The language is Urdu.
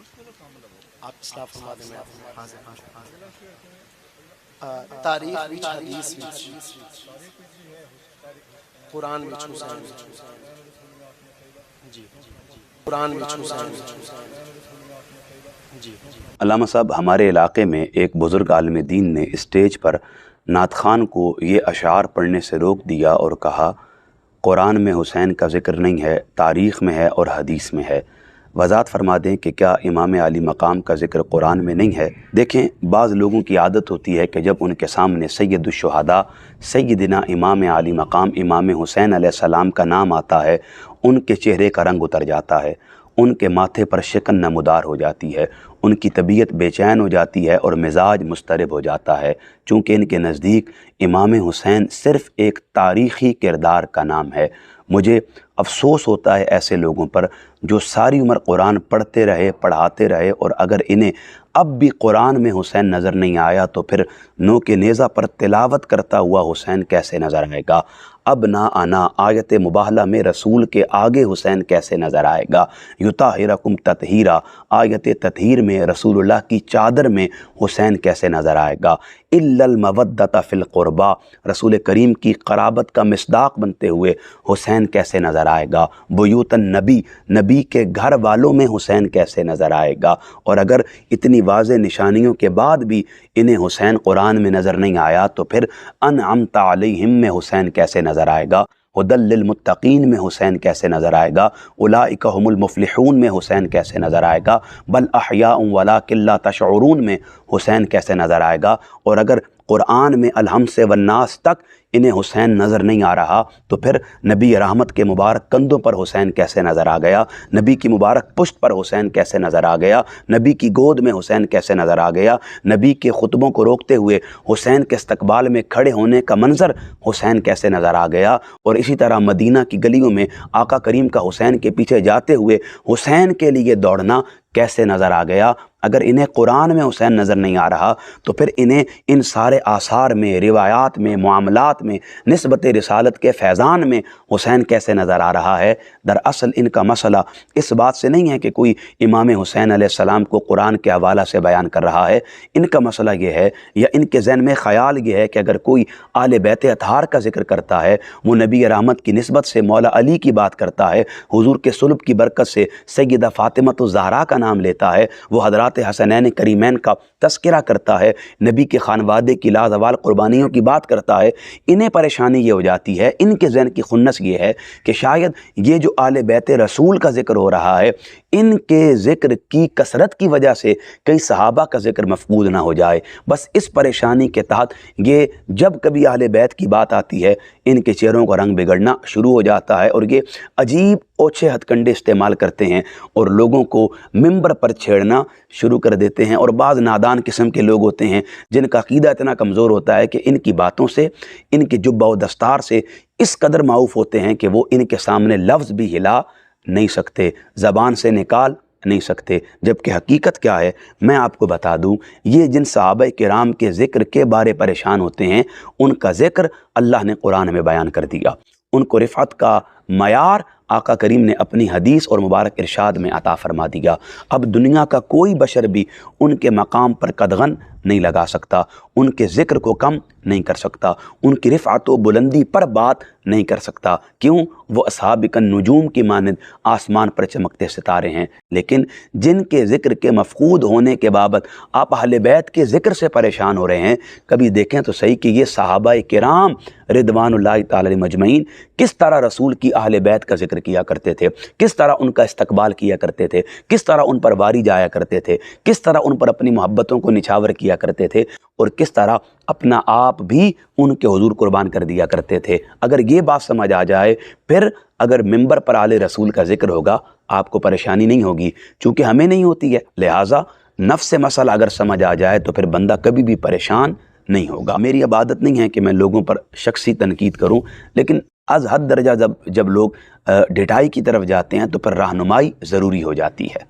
آپ اصلاح فرما دیں، میں تاریخ وچ حدیث وچ قرآن وچ حسین جی قرآن وچ حسین جی علامہ صاحب، ہمارے علاقے میں ایک بزرگ عالم دین نے اسٹیج پر نعت خوان کو یہ اشعار پڑھنے سے روک دیا اور کہا قرآن میں حسین کا ذکر نہیں ہے، تاریخ میں ہے اور حدیث میں ہے۔ وضاحت فرما دیں کہ کیا امام علی مقام کا ذکر قرآن میں نہیں ہے؟ دیکھیں، بعض لوگوں کی عادت ہوتی ہے کہ جب ان کے سامنے سید الشہداء سیدنا امام علی مقام امام حسین علیہ السلام کا نام آتا ہے، ان کے چہرے کا رنگ اتر جاتا ہے، ان کے ماتھے پر شکن نمودار ہو جاتی ہے، ان کی طبیعت بے چین ہو جاتی ہے اور مزاج مضطرب ہو جاتا ہے، چونکہ ان کے نزدیک امام حسین صرف ایک تاریخی کردار کا نام ہے۔ مجھے افسوس ہوتا ہے ایسے لوگوں پر جو ساری عمر قرآن پڑھتے رہے، پڑھاتے رہے، اور اگر انہیں اب بھی قرآن میں حسین نظر نہیں آیا تو پھر نو کے نیزہ پر تلاوت کرتا ہوا حسین کیسے نظر آئے گا؟ اب نا آنا آیت مباہلہ میں رسول کے آگے حسین کیسے نظر آئے گا؟ یطہرکم تطہیرا آیت تطہیر میں رسول اللہ کی چادر میں حسین کیسے نظر آئے گا؟ الا المودۃ فی القربا رسول کریم کی قرابت کا مصداق بنتے ہوئے حسین کیسے نظر آئے گا؟ بیوت النبی نبی کے گھر والوں میں حسین کیسے نظر آئے گا؟ اور اگر اتنی واضح نشانیوں کے بعد بھی انہیں حسین قرآن میں نظر نہیں آیا تو پھر انعمت علیہم میں حسین کیسے نظر آئے گا؟ ہدی للمتقین میں حسین کیسے نظر آئے گا؟ اولئک هم المفلحون میں حسین کیسے نظر آئے گا؟ بل احیاء ولکن لا تشعرون میں حسین کیسے نظر آئے گا؟ اور اگر قرآن میں الحمد سے والناس تک انہیں حسین نظر نہیں آ رہا تو پھر نبی رحمت کے مبارک کندھوں پر حسین کیسے نظر آ گیا؟ نبی کی مبارک پشت پر حسین کیسے نظر آ گیا؟ نبی کی گود میں حسین کیسے نظر آ گیا؟ نبی کے خطبوں کو روکتے ہوئے حسین کے استقبال میں کھڑے ہونے کا منظر حسین کیسے نظر آ گیا؟ اور اسی طرح مدینہ کی گلیوں میں آقا کریم کا حسین کے پیچھے جاتے ہوئے حسین کے لیے دوڑنا کیسے نظر آ گیا؟ اگر انہیں قرآن میں حسین نظر نہیں آ رہا تو پھر انہیں ان سارے آثار میں، روایات میں، معاملات میں، نسبت رسالت کے فیضان میں حسین کیسے نظر آ رہا ہے؟ دراصل ان کا مسئلہ اس بات سے نہیں ہے کہ کوئی امام حسین علیہ السلام کو قرآن کے حوالہ سے بیان کر رہا ہے، ان کا مسئلہ یہ ہے یا ان کے ذہن میں خیال یہ ہے کہ اگر کوئی آل بیت اطہار کا ذکر کرتا ہے، وہ نبی رحمت کی نسبت سے مولا علی کی بات کرتا ہے، حضور کے صلب کی برکت سے سیدہ فاطمہ الزہرا کا نام لیتا ہے، وہ حضرات حسنین کریمین کا تذکرہ کرتا ہے، نبی کے خانوادے کی لازوال قربانیوں کی بات کرتا ہے، انہیں پریشانی یہ ہو جاتی ہے، ان کے ذہن کی خنث یہ ہے کہ شاید یہ جو آل بیت رسول کا ذکر ہو رہا ہے، ان کے ذکر کی کثرت کی وجہ سے کئی صحابہ کا ذکر مفقود نہ ہو جائے۔ بس اس پریشانی کے تحت یہ جب کبھی اہل بیت کی بات آتی ہے، ان کے چہروں کا رنگ بگڑنا شروع ہو جاتا ہے اور یہ عجیب اوچھے ہتھ کنڈے استعمال کرتے ہیں اور لوگوں کو ممبر پر چھیڑنا شروع کر دیتے ہیں۔ اور بعض نادان قسم کے لوگ ہوتے ہیں جن کا عقیدہ اتنا کمزور ہوتا ہے کہ ان کی باتوں سے، ان کے جبہ و دستار سے اس قدر معوف ہوتے ہیں کہ وہ ان کے سامنے لفظ بھی ہلا نہیں سکتے، زبان سے نکال نہیں سکتے، جبکہ حقیقت کیا ہے میں آپ کو بتا دوں۔ یہ جن صحابہ کرام کے ذکر کے بارے پریشان ہوتے ہیں، ان کا ذکر اللہ نے قرآن میں بیان کر دیا، ان کو رفعت کا معیار آقا کریم نے اپنی حدیث اور مبارک ارشاد میں عطا فرما دیا۔ اب دنیا کا کوئی بشر بھی ان کے مقام پر قدغن نہیں لگا سکتا، ان کے ذکر کو کم نہیں کر سکتا، ان کی رفعت و بلندی پر بات نہیں کر سکتا۔ کیوں؟ وہ اصحاب النجوم کی مانند آسمان پر چمکتے ستارے ہیں۔ لیکن جن کے ذکر کے مفقود ہونے کے بابت آپ اہل بیت کے ذکر سے پریشان ہو رہے ہیں، کبھی دیکھیں تو صحیح کہ یہ صحابہ کرام رضوان اللہ تعالی علیہم اجمعین کس طرح رسول کی اہل بیت کا ذکر کیا کرتے تھے، کس طرح ان کا استقبال کیا کرتے تھے، کس طرح ان پر واری جایا کرتے تھے، کس طرح ان پر اپنی محبتوں کو نچھاور کیا کرتے تھے، اور کس طرح اپنا آپ بھی ان کے حضور قربان کر دیا کرتے تھے۔ اگر یہ بات سمجھ آ جائے، پھر اگر ممبر پر آل رسول کا ذکر ہوگا آپ کو پریشانی نہیں ہوگی، چونکہ ہمیں نہیں ہوتی ہے، لہٰذا نفس مسئلہ اگر سمجھ آ جائے تو پھر بندہ کبھی بھی پریشان نہیں ہوگا۔ میری اب عادت نہیں ہے کہ میں لوگوں پر شخصی تنقید کروں، لیکن از حد درجہ جب لوگ ڈٹائی کی طرف جاتے ہیں تو پھر رہنمائی ضروری ہو جاتی ہے۔